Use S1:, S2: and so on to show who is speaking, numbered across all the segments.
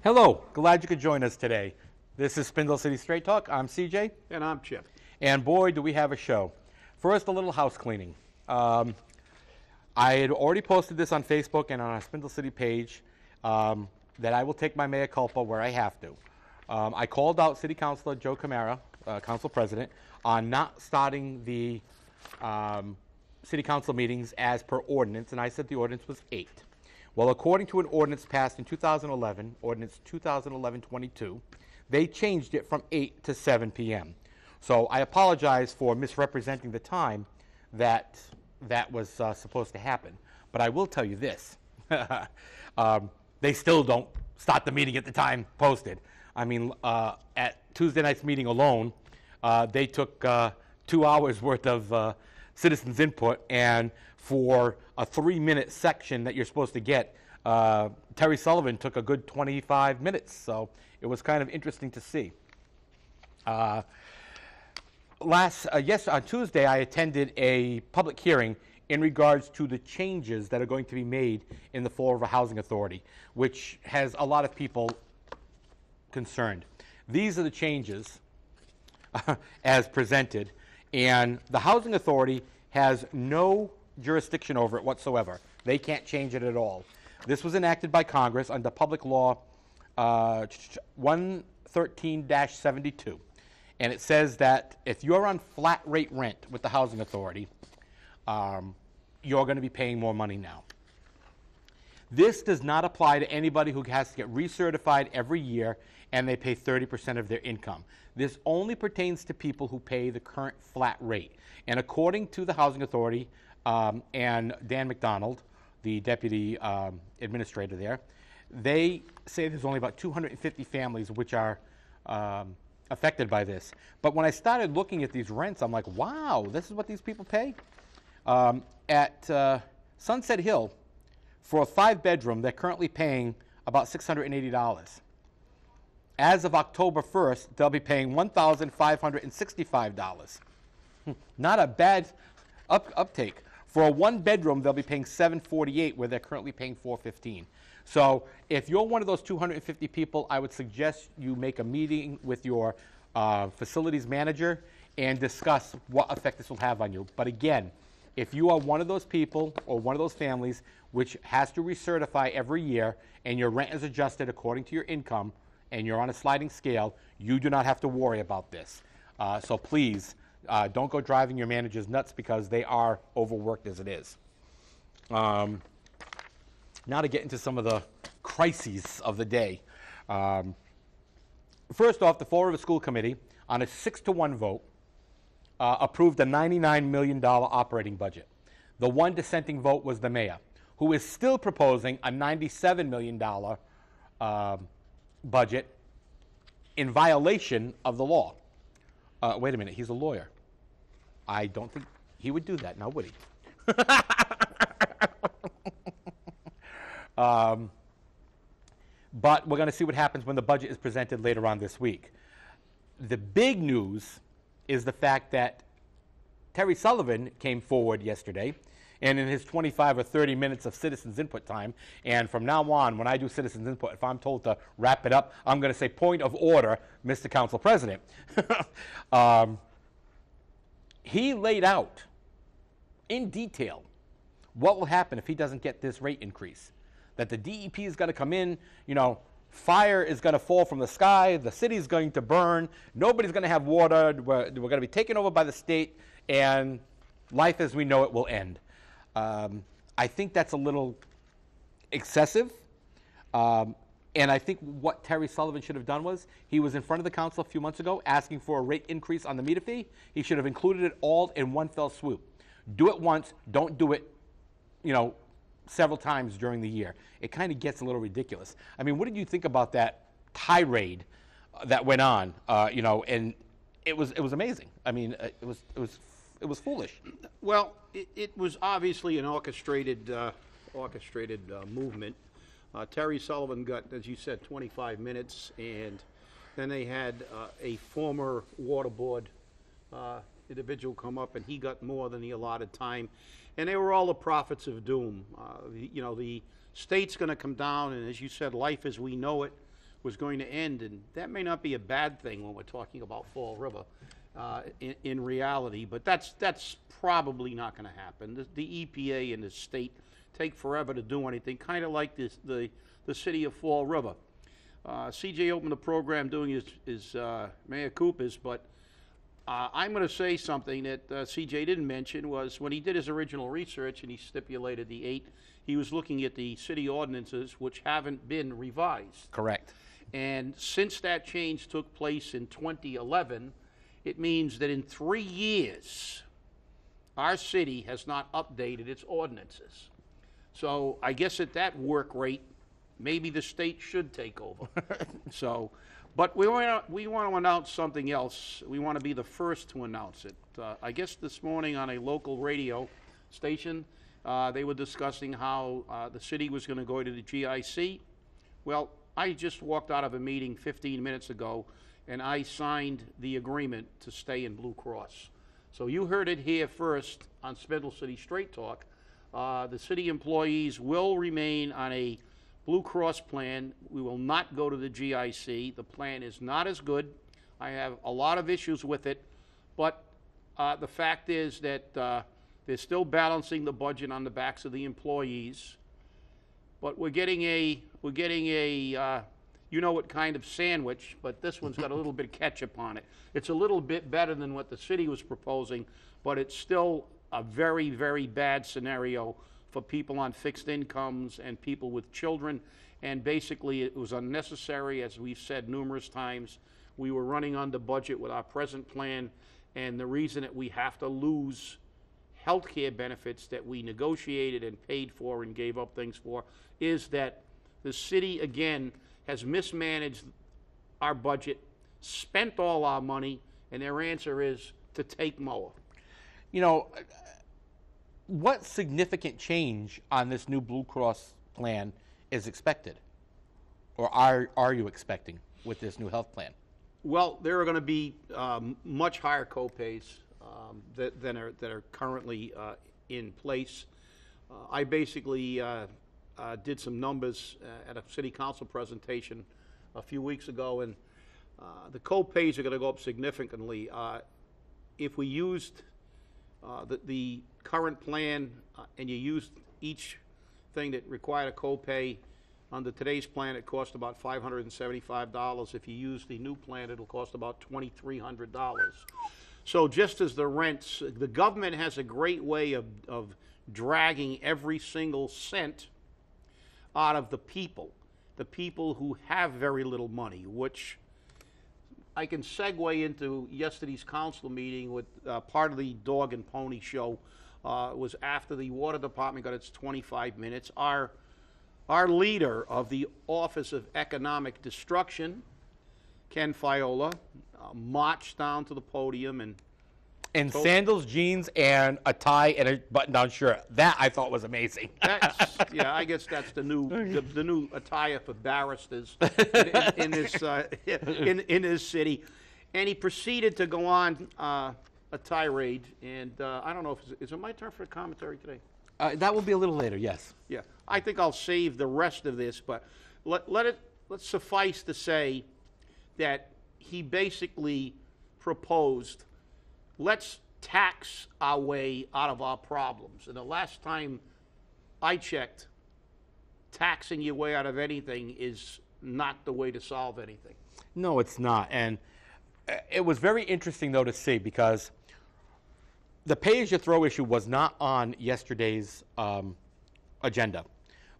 S1: Hello, glad you could join us today. This is Spindle City Straight Talk. I'm CJ.
S2: And I'm Chip.
S1: And boy, do we have a show. First, a little house cleaning. I had already posted this on Facebook and on our Spindle City page that I will take my mea culpa where I have to. I called out City Councilor Joe Camara, Council President, on not starting the City Council meetings as per ordinance, and I said the ordinance was 8. Well, according to an ordinance passed in 2011, Ordinance 2011-22, they changed it from 8 to 7 p.m. So I apologize for misrepresenting the time that was supposed to happen. But I will tell you this. They still don't start the meeting at the time posted. I mean, at Tuesday night's meeting alone, they took 2 hours worth of citizens' input, and for a 3-minute section that you're supposed to get, Terry Sullivan took a good 25 minutes. So it was kind of interesting to see. On Tuesday, I attended a public hearing in regards to the changes that are going to be made in the Fall River Housing Authority, which has a lot of people concerned. These are the changes as presented, and the Housing Authority has no jurisdiction over it whatsoever. They can't change it at all. This was enacted by Congress under Public Law 113-72. And it says that if you're on flat rate rent with the Housing Authority, you're going to be paying more money now. This does not apply to anybody who has to get recertified every year and they pay 30% of their income. This only pertains to people who pay the current flat rate. And according to the Housing Authority and Dan McDonald, the deputy administrator there, they say there's only about 250 families which are affected by this. But when I started looking at these rents, I'm like, wow, this is what these people pay? At Sunset Hill, for a 5-bedroom, they're currently paying about $680. As of October 1st, they'll be paying $1,565. Not a bad uptake. For a 1-bedroom, they'll be paying $748, where they're currently paying $415. So if you're one of those 250 people, I would suggest you make a meeting with your facilities manager and discuss what effect this will have on you. But again, if you are one of those people or one of those families which has to recertify every year and your rent is adjusted according to your income and you're on a sliding scale, you do not have to worry about this. So please, don't go driving your managers nuts because they are overworked as it is. Now to get into some of the crises of the day. First off, the Fall River School Committee, on a 6-1 vote, approved a $99 million operating budget. The one dissenting vote was the mayor, who is still proposing a $97 million budget in violation of the law. Wait a minute, he's a lawyer. I don't think he would do that, now would he? But we're going to see what happens when the budget is presented later on this week. The big news is the fact that Terry Sullivan came forward yesterday, and in his 25 or 30 minutes of citizens input time, and from now on, when I do citizens input, if I'm told to wrap it up, I'm going to say, point of order, Mr. Council President. He laid out in detail what will happen if he doesn't get this rate increase. That the DEP is going to come in, fire is going to fall from the sky, the city is going to burn, nobody's going to have water, we're going to be taken over by the state, and life as we know it will end. I think that's a little excessive. And I think what Terry Sullivan should have done was, he was in front of the council a few months ago asking for a rate increase on the meter fee. He should have included it all in one fell swoop. Do it once, don't do it, several times during the year. It kind of gets a little ridiculous. I mean, what did you think about that tirade that went on? And it was amazing. I mean, it was foolish.
S2: Well, it was obviously an orchestrated movement. Terry Sullivan got, as you said, 25 minutes, and then they had a former water board individual come up, and he got more than the allotted time. And they were all the prophets of doom. The state's going to come down, and as you said, life as we know it was going to end, and that may not be a bad thing when we're talking about Fall River in reality, but that's probably not going to happen. The EPA and the state take forever to do anything, kind of like the city of Fall River. CJ opened the program doing his mea culpas, but I'm going to say something that CJ didn't mention was when he did his original research and he stipulated the 8, he was looking at the city ordinances which haven't been revised.
S1: Correct.
S2: And since that change took place in 2011, it means that in 3 years, our city has not updated its ordinances. So I guess at that work rate, maybe the state should take over. So, but we want to announce something else. We want to be the first to announce it. I guess this morning on a local radio station, they were discussing how the city was going to go to the GIC. Well, I just walked out of a meeting 15 minutes ago, and I signed the agreement to stay in Blue Cross. So you heard it here first on Spindle City Straight Talk. The city employees will remain on a Blue Cross plan. We will not go to the GIC. The plan is not as good. I have a lot of issues with it, but the fact is that they're still balancing the budget on the backs of the employees. But we're getting a you know what kind of sandwich, but this one's got a little bit of ketchup on it. It's a little bit better than what the city was proposing, but it's still a very, very bad scenario for people on fixed incomes and people with children. And basically it was unnecessary, as we've said numerous times. We were running under budget with our present plan, and the reason that we have to lose health care benefits that we negotiated and paid for and gave up things for is that the city, again, has mismanaged our budget, spent all our money, and their answer is to take more.
S1: You know, what significant change on this new Blue Cross plan is expected? Or are you expecting with this new health plan?
S2: Well, there are going to be much higher co-pays than are currently in place. I basically did some numbers at a city council presentation a few weeks ago, and the co-pays are going to go up significantly. If we used the current plan and you used each thing that required a co-pay, under today's plan it cost about $575. If you use the new plan, it'll cost about $2,300. So just as the rents, the government has a great way of dragging every single cent out of the people who have very little money, which I can segue into yesterday's council meeting with part of the dog and pony show was after the water department got its 25 minutes. Our leader of the Office of Economic Destruction, Ken Fiola, marched down to the podium and
S1: in sandals, jeans, and a tie and a button-down shirt. That I thought was amazing.
S2: Yeah, I guess that's the new attire for barristers in this city. And he proceeded to go on a tirade. And I don't know if is it my turn for a commentary today?
S1: That will be a little later. Yes.
S2: Yeah, I think I'll save the rest of this, but let's suffice to say that he basically proposed, let's tax our way out of our problems. And the last time I checked, taxing your way out of anything is not the way to solve anything.
S1: No, it's not. And it was very interesting, though, to see, because the pay-as-you-throw issue was not on yesterday's agenda,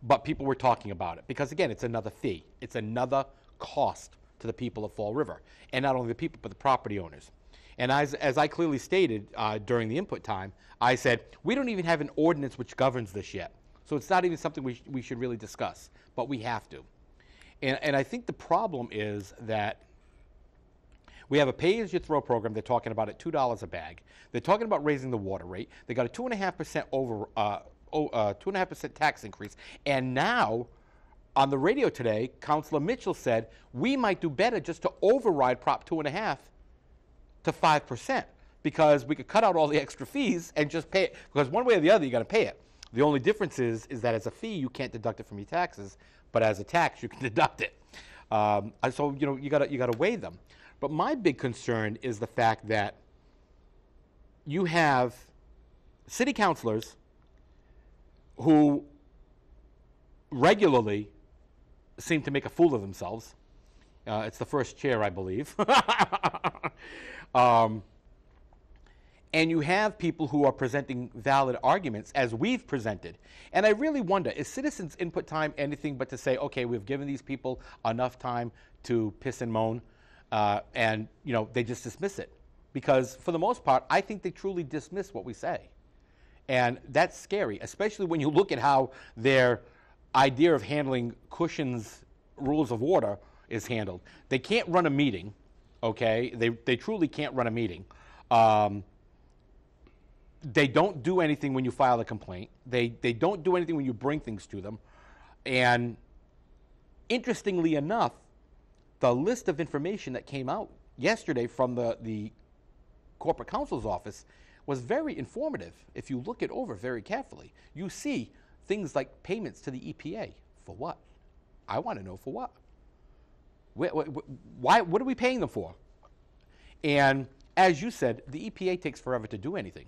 S1: but people were talking about it because, again, it's another fee. It's another cost to the people of Fall River, and not only the people, but the property owners. And as I clearly stated during the input time, I said, we don't even have an ordinance which governs this yet. So it's not even something we should really discuss, but we have to. And I think the problem is that we have a pay-as-you-throw program. They're talking about at $2 a bag. They're talking about raising the water rate. They got a 2.5% 2.5% tax increase. And now, on the radio today, Councilor Mitchell said we might do better just to override Prop 2.5 to 5%, because we could cut out all the extra fees and just pay it. Because one way or the other, you're going to pay it. The only difference is that as a fee, you can't deduct it from your taxes, but as a tax, you can deduct it. So you gotta weigh them. But my big concern is the fact that you have city councilors who regularly seem to make a fool of themselves. It's the first chair, I believe. And you have people who are presenting valid arguments as we've presented. And I really wonder, is citizens' input time anything but to say, okay, we've given these people enough time to piss and moan, and they just dismiss it? Because for the most part, I think they truly dismiss what we say. And that's scary, especially when you look at how their idea of handling Cushion's rules of order is handled. They can't run a meeting, okay? They truly can't run a meeting. They don't do anything when you file a complaint. They don't do anything when you bring things to them. And interestingly enough, the list of information that came out yesterday from the corporate counsel's office was very informative. If you look it over very carefully, you see things like payments to the EPA. For what? I want to know for what. Why? What are we paying them for? And as you said, the EPA takes forever to do anything.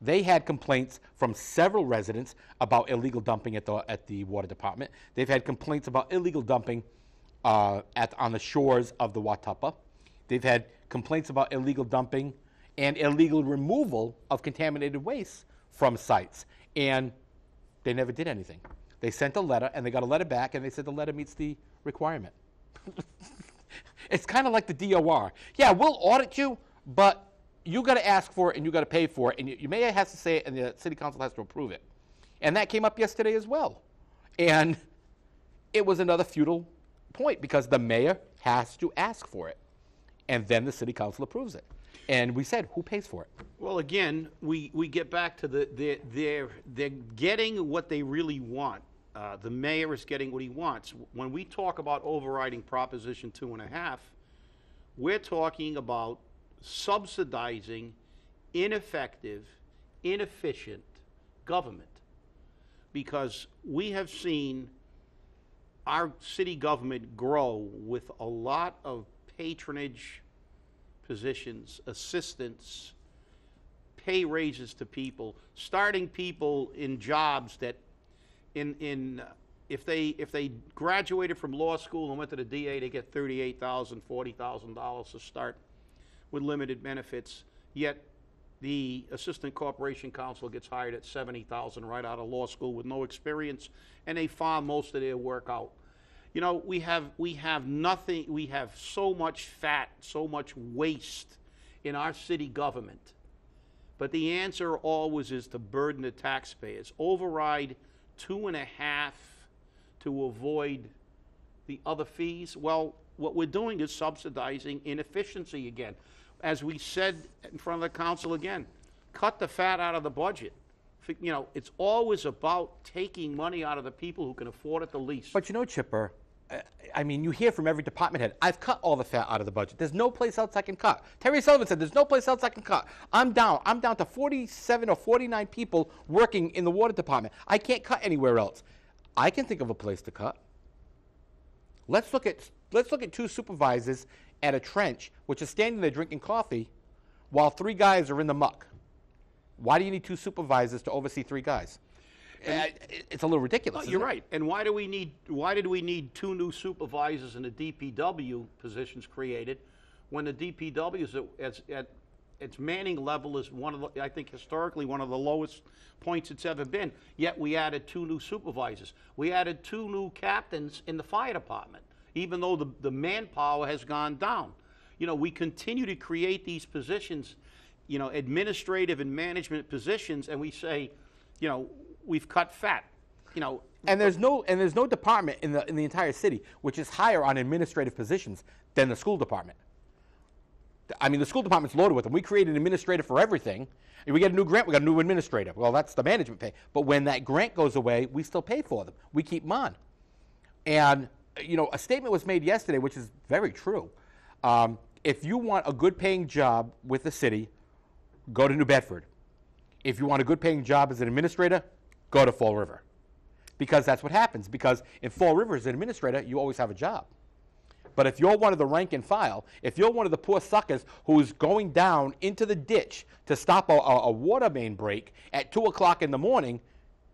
S1: They had complaints from several residents about illegal dumping at the water department. They've had complaints about illegal dumping on the shores of the Watuppa. They've had complaints about illegal dumping and illegal removal of contaminated waste from sites. And they never did anything. They sent a letter, and they got a letter back, and they said the letter meets the requirement. It's kind of like the DOR. Yeah, we'll audit you, but you got to ask for it, and you got to pay for it, and you may have to say it, and the city council has to approve it. And that came up yesterday as well. And it was another futile point because the mayor has to ask for it, and then the city council approves it. And we said, who pays for it?
S2: Well, again, we get back to they're getting what they really want. The mayor is getting what he wants. When we talk about overriding Proposition 2.5, we're talking about subsidizing ineffective, inefficient government. Because we have seen our city government grow with a lot of patronage positions, assistance, pay raises to people, starting people in jobs that if they graduated from law school and went to the DA, they get $38,000, $40,000 to start with limited benefits, yet the assistant corporation counsel gets hired at $70,000 right out of law school with no experience, and they farm most of their work out. We have nothing. We have so much fat, so much waste in our city government. But the answer always is to burden the taxpayers. Override 2.5 to avoid the other fees. Well, what we're doing is subsidizing inefficiency again. As we said in front of the council again, cut the fat out of the budget. It's always about taking money out of the people who can afford it the least.
S1: But Chipper, you hear from every department head, I've cut all the fat out of the budget. There's no place else I can cut. Terry Sullivan said, there's no place else I can cut. I'm down to 47 or 49 people working in the water department. I can't cut anywhere else. I can think of a place to cut. Let's look at two supervisors at a trench, which is standing there drinking coffee while 3 guys are in the muck. Why do you need 2 supervisors to oversee 3 guys? It's a little ridiculous.
S2: You're right. And why did we need 2 new supervisors in the DPW positions created when the DPW is at its manning level is I think historically one of the lowest points it's ever been. Yet we added 2 new supervisors. We added 2 new captains in the fire department, even though the manpower has gone down. We continue to create these positions, administrative and management positions, and we say, we've cut fat.
S1: And there's no department in the entire city which is higher on administrative positions than the school department. The school department's loaded with them. We create an administrator for everything. If we get a new grant, we got a new administrator. Well, that's the management pay. But when that grant goes away, we still pay for them. We keep them on. And a statement was made yesterday, which is very true. If you want a good-paying job with the city, go to New Bedford. If you want a good-paying job as an administrator, go to Fall River. Because that's what happens. Because in Fall River, as an administrator, you always have a job. But if you're one of the rank and file, if you're one of the poor suckers who's going down into the ditch to stop a water main break at 2 o'clock in the morning,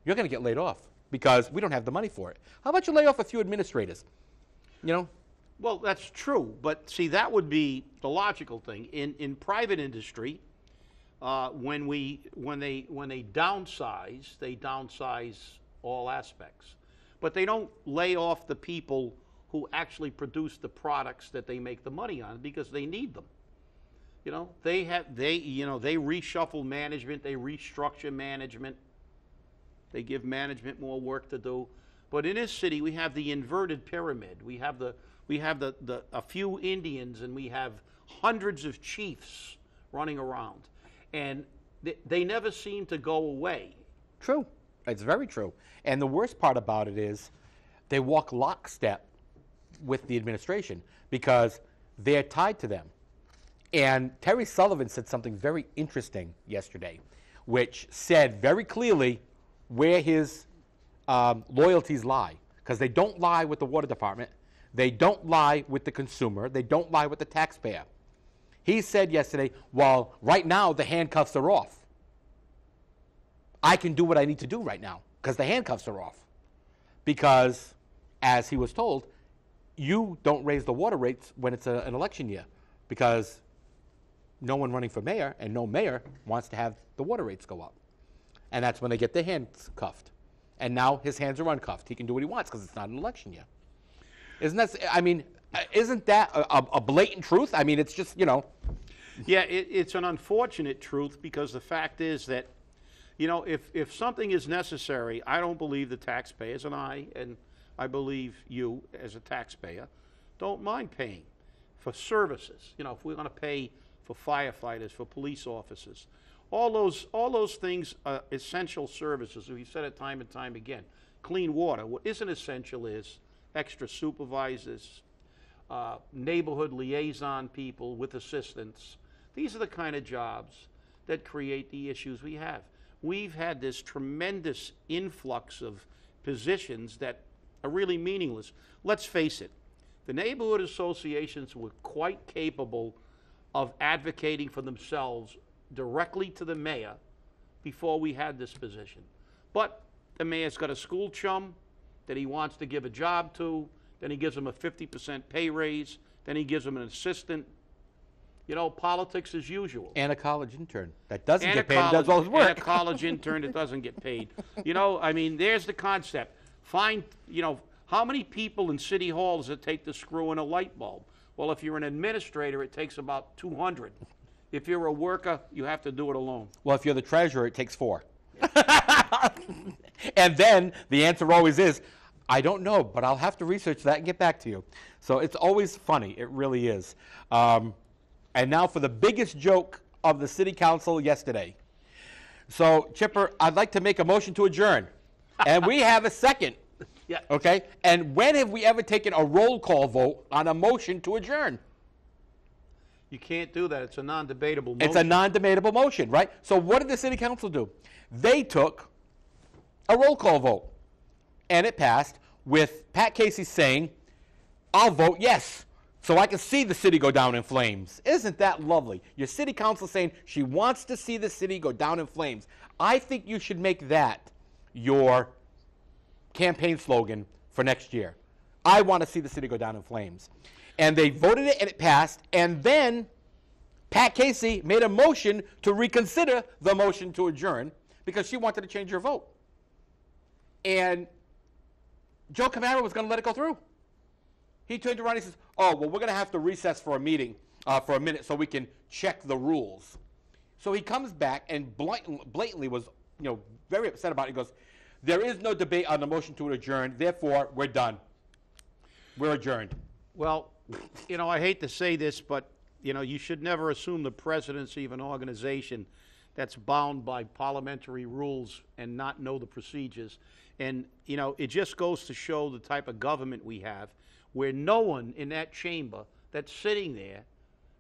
S1: you're going to get laid off because we don't have the money for it. How about you lay off a few administrators? You know?
S2: Well, that's true, but see, that would be the logical thing. In private industry, when they downsize all aspects, but they don't lay off the people who actually produce the products that they make the money on because they need them. You know, they reshuffle management, they restructure management, they give management more work to do. But in this city, we have the inverted pyramid. We have a few Indians, and we have hundreds of chiefs running around, and they never seem to go away.
S1: True. It's very true. And the worst part about it is they walk lockstep with the administration because they're tied to them. And Terry Sullivan said something very interesting yesterday, which said very clearly where his loyalties lie, because they don't lie with the water department, they don't lie with the consumer, they don't lie with the taxpayer. He said yesterday, well, right now the handcuffs are off. I can do what I need to do right now because the handcuffs are off. Because, as he was told, you don't raise the water rates when it's an election year because no one running for mayor and no mayor wants to have the water rates go up. And that's when they get their hands cuffed. And now his hands are uncuffed. He can do what he wants because it's not an election year. Isn't that a blatant truth? I mean, it's just, you know.
S2: Yeah, it's an unfortunate truth because the fact is that, you know, if something is necessary, I don't believe the taxpayers, and I believe you as a taxpayer, don't mind paying for services. You know, if we're going to pay for firefighters, for police officers, all those things are essential services. We've said it time and time again. Clean water. What isn't essential is extra supervisors, neighborhood liaison people with assistants. These are the kind of jobs that create the issues we have. We've had this tremendous influx of positions that are really meaningless. Let's face it, the neighborhood associations were quite capable of advocating for themselves directly to the mayor before we had this position. But the mayor's got a school chum that he wants to give a job to, then he gives him a 50% pay raise, then he gives him an assistant. You know, politics as usual.
S1: And a college intern that doesn't get paid and does all his work.
S2: And a college intern that doesn't get paid. You know, I mean, there's the concept. Find, you know, how many people in City Hall does it take to screw in a light bulb? Well, if you're an administrator, it takes about 200. If you're a worker, you have to do it alone.
S1: Well, if you're the treasurer, it takes 4. And then the answer always is, I don't know, but I'll have to research that and get back to you. So it's always funny. It really is. And now for the biggest joke of the city council yesterday. So, Chipper, I'd like to make a motion to adjourn. And we have a second.
S2: Yeah.
S1: Okay? And when have we ever taken a roll call vote on a motion to adjourn?
S2: You can't do that. It's a non-debatable motion.
S1: It's a non-debatable motion, right? So what did the city council do? They took a roll call vote. And it passed with Pat Casey saying, I'll vote yes, so I can see the city go down in flames. Isn't that lovely? Your city council saying she wants to see the city go down in flames. I think you should make that your campaign slogan for next year. I want to see the city go down in flames. And they voted it and it passed. And then Pat Casey made a motion to reconsider the motion to adjourn because she wanted to change her vote. And Joe Camara was going to let it go through. He turned around and he says, oh, well, we're going to have to recess for a meeting, for a minute so we can check the rules. So he comes back and blatantly was, very upset about it. He goes, there is no debate on the motion to adjourn, therefore, we're done. We're adjourned.
S2: Well, I hate to say this, but, you should never assume the presidency of an organization that's bound by parliamentary rules and not know the procedures. And, it just goes to show the type of government we have where no one in that chamber that's sitting there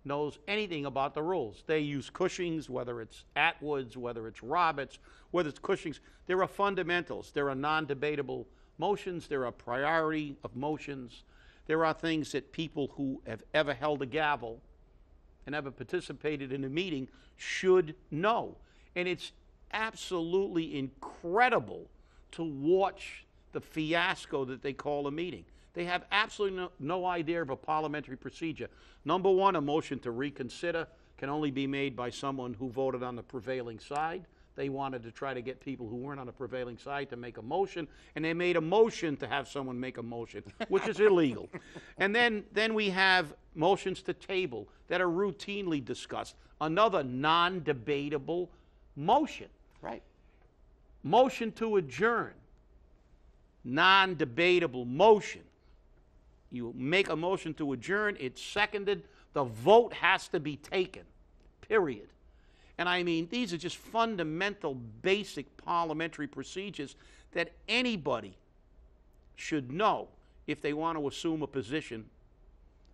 S2: knows anything about the rules. They use Cushing's, whether it's Atwood's, whether it's Roberts, whether it's Cushing's. There are fundamentals. There are non-debatable motions. There are priority of motions. there are things that people who have ever held a gavel and ever participated in a meeting should know. And it's absolutely incredible to watch the fiasco that they call a meeting. They have absolutely no idea of a parliamentary procedure. Number one, a motion to reconsider can only be made by someone who voted on the prevailing side. They wanted to try to get people who weren't on the prevailing side to make a motion, and they made a motion to have someone make a motion, which is illegal. And then we have motions to table that are routinely discussed. Another non-debatable motion.
S1: Right.
S2: Motion to adjourn. Non-debatable motion. You make a motion to adjourn, it's seconded, the vote has to be taken, period. And I mean, these are just fundamental, basic parliamentary procedures that anybody should know if they want to assume a position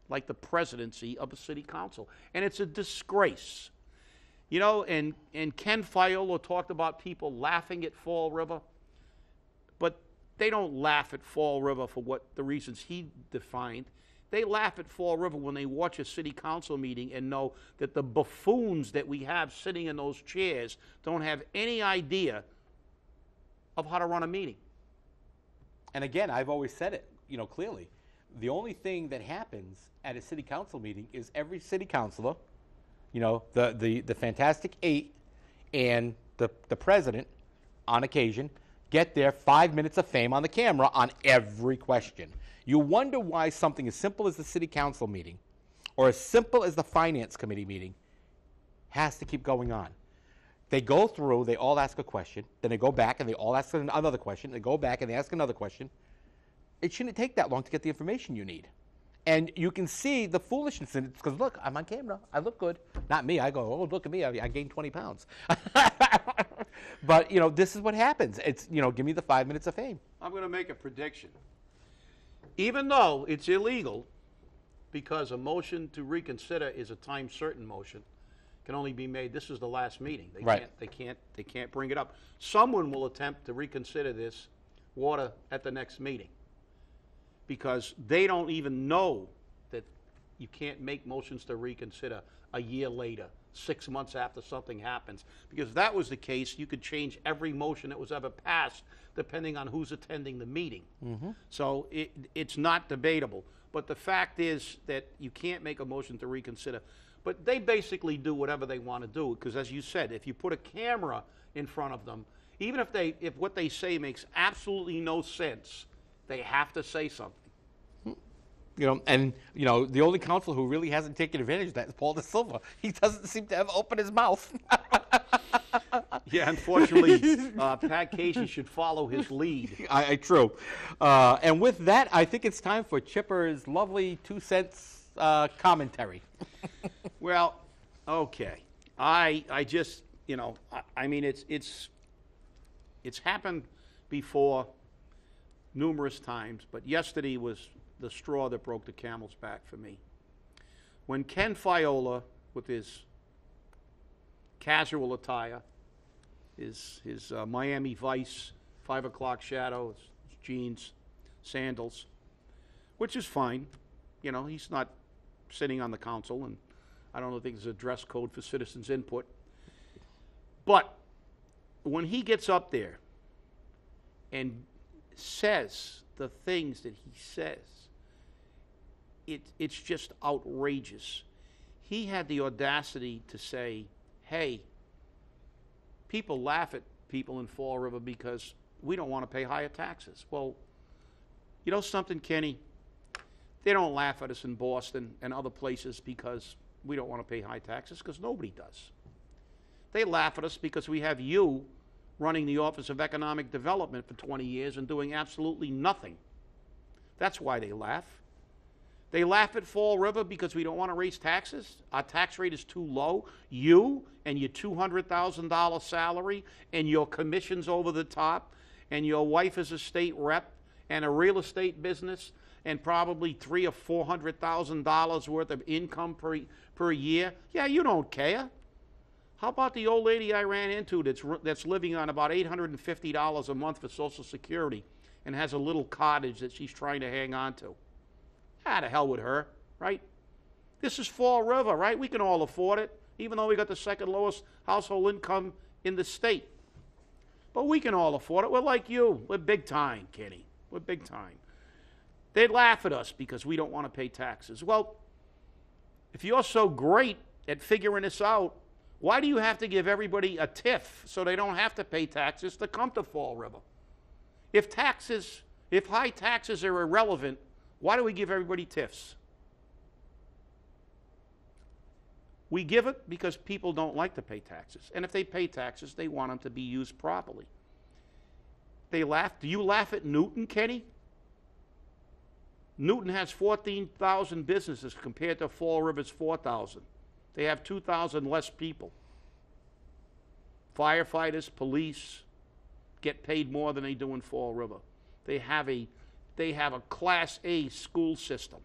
S2: like the presidency of a city council. And it's a disgrace. You know, and Ken Fiola talked about people laughing at Fall River, but they don't laugh at Fall River for what the reasons he defined. They laugh at Fall River when they watch a city council meeting and know that the buffoons that we have sitting in those chairs don't have any idea of how to run a meeting.
S1: And again, I've always said it, you know, clearly. The only thing that happens at a city council meeting is every city councilor, you know, the Fantastic Eight and the president, on occasion, get their 5 minutes of fame on the camera on every question. You wonder why something as simple as the city council meeting or as simple as the finance committee meeting has to keep going on. They go through, they all ask a question, then they go back and they all ask another question, they go back and they ask another question. It shouldn't take that long to get the information you need. And you can see the foolishness in it because, look, I'm on camera. I look good. Not me. I go, oh, look at me. I gained 20 pounds. But, you know, this is what happens. It's, you know, give me the 5 minutes of fame.
S2: I'm going to make a prediction. Even though it's illegal, because a motion to reconsider is a time certain motion, can only be made, this is the last meeting. They can't bring it up. Someone will attempt to reconsider this water at the next meeting, because they don't even know that you can't make motions to reconsider a year later, 6 months after something happens. Because if that was the case, you could change every motion that was ever passed depending on who's attending the meeting. Mm-hmm. So it's not debatable. But the fact is that you can't make a motion to reconsider. But they basically do whatever they want to do, because as you said, if you put a camera in front of them, even if what they say makes absolutely no sense, they have to say something.
S1: You know, and, you know, the only council who really hasn't taken advantage of that is Paul De Silva. He doesn't seem to have opened his mouth.
S2: Yeah, unfortunately, Pat Casey should follow his lead.
S1: True. And with that, I think it's time for Chipper's lovely 2 cents commentary.
S2: Well, okay. I just, you know, I mean, it's happened before numerous times, but yesterday was the straw that broke the camel's back for me. When Ken Fiola, with his casual attire, his Miami Vice 5 o'clock shadow, his jeans, sandals, which is fine. You know, he's not sitting on the council, and I don't think there's a dress code for citizens' input. But when he gets up there and says the things that he says, it's just outrageous. He had the audacity to say, hey, people laugh at people in Fall River because we don't want to pay higher taxes. Well, you know something, Kenny? They don't laugh at us in Boston and other places because we don't want to pay high taxes, because nobody does. They laugh at us because we have you running the Office of Economic Development for 20 years and doing absolutely nothing. That's why they laugh. They laugh at Fall River because we don't want to raise taxes. Our tax rate is too low. You and your $200,000 salary and your commissions over the top, and your wife is a state rep and a real estate business and probably $300,000 or $400,000 worth of income per year. Yeah, you don't care. How about the old lady I ran into that's living on about $850 a month for Social Security and has a little cottage that she's trying to hang on to? To hell with her, right? This is Fall River, right? We can all afford it, even though we got the second lowest household income in the state. But we can all afford it. We're like you. We're big time, Kenny. We're big time. They laugh at us because we don't want to pay taxes. Well, if you're so great at figuring this out, why do you have to give everybody a TIF so they don't have to pay taxes to come to Fall River? If high taxes are irrelevant, why do we give everybody TIFs? We give it because people don't like to pay taxes. And if they pay taxes, they want them to be used properly. They laugh. Do you laugh at Newton, Kenny? Newton has 14,000 businesses compared to Fall River's 4,000. They have 2,000 less people. Firefighters, police get paid more than they do in Fall River. They have a Class A school system.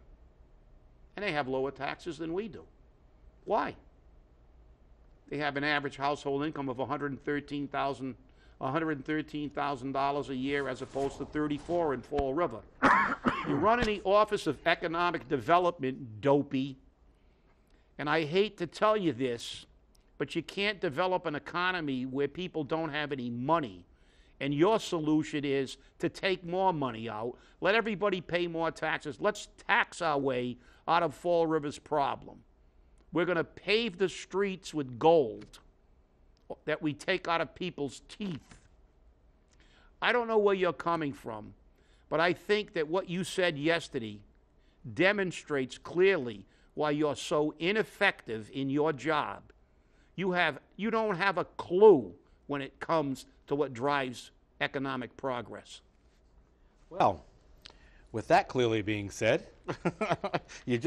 S2: And they have lower taxes than we do. Why? They have an average household income of $113,000 a year as opposed to $34,000 in Fall River. You run in the Office of Economic Development, dopey, and I hate to tell you this, but you can't develop an economy where people don't have any money. And your solution is to take more money out, let everybody pay more taxes. Let's tax our way out of Fall River's problem. We're going to pave the streets with gold that we take out of people's teeth. I don't know where you're coming from, but I think that what you said yesterday demonstrates clearly why you're so ineffective in your job. You don't have a clue when it comes to what drives economic progress.
S1: Well, with that clearly being said, you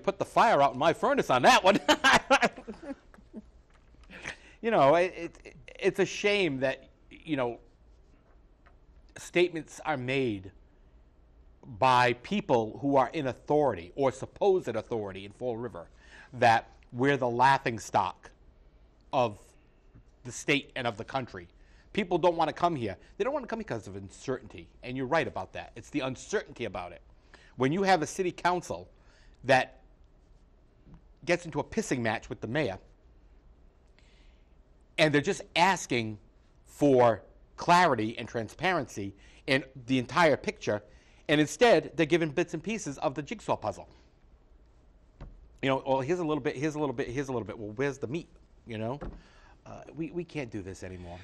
S1: put the fire out in my furnace on that one. It's a shame that, statements are made by people who are in authority or supposed authority in Fall River that we're the laughing stock of the state and of the country. People don't want to come here. They don't want to come because of uncertainty, and you're right about that. It's the uncertainty about it. When you have a city council that gets into a pissing match with the mayor, and they're just asking for clarity and transparency in the entire picture, and instead they're given bits and pieces of the jigsaw puzzle. Well, here's a little bit, here's a little bit, here's a little bit. Well, where's the meat? We can't do this anymore.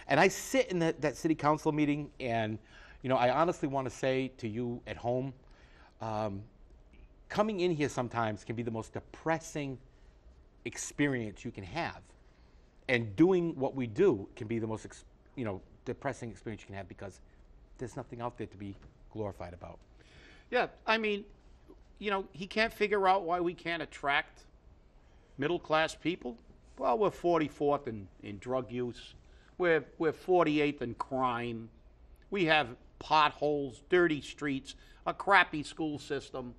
S1: And I sit in that city council meeting, and I honestly want to say to you at home, coming in here sometimes can be the most depressing experience you can have. And doing what we do can be the most, depressing experience you can have because there's nothing out there to be glorified about.
S2: Yeah, I mean, he can't figure out why we can't attract middle-class people. Well, we're 44th in drug use. We're 48th in crime. We have potholes, dirty streets, a crappy school system.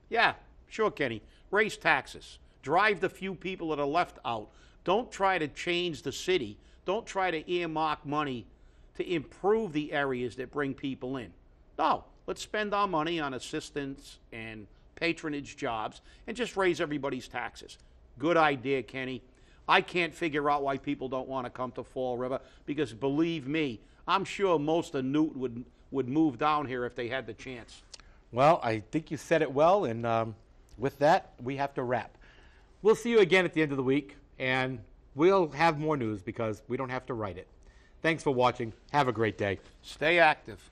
S2: Yeah, sure, Kenny. Raise taxes. Drive the few people that are left out. Don't try to change the city. Don't try to earmark money to improve the areas that bring people in. No, let's spend our money on assistance and patronage jobs and just raise everybody's taxes. Good idea, Kenny. I can't figure out why people don't want to come to Fall River because, believe me, I'm sure most of Newton would move down here if they had the chance.
S1: Well, I think you said it well, and with that, we have to wrap. We'll see you again at the end of the week, and we'll have more news because we don't have to write it. Thanks for watching. Have a great day.
S2: Stay active.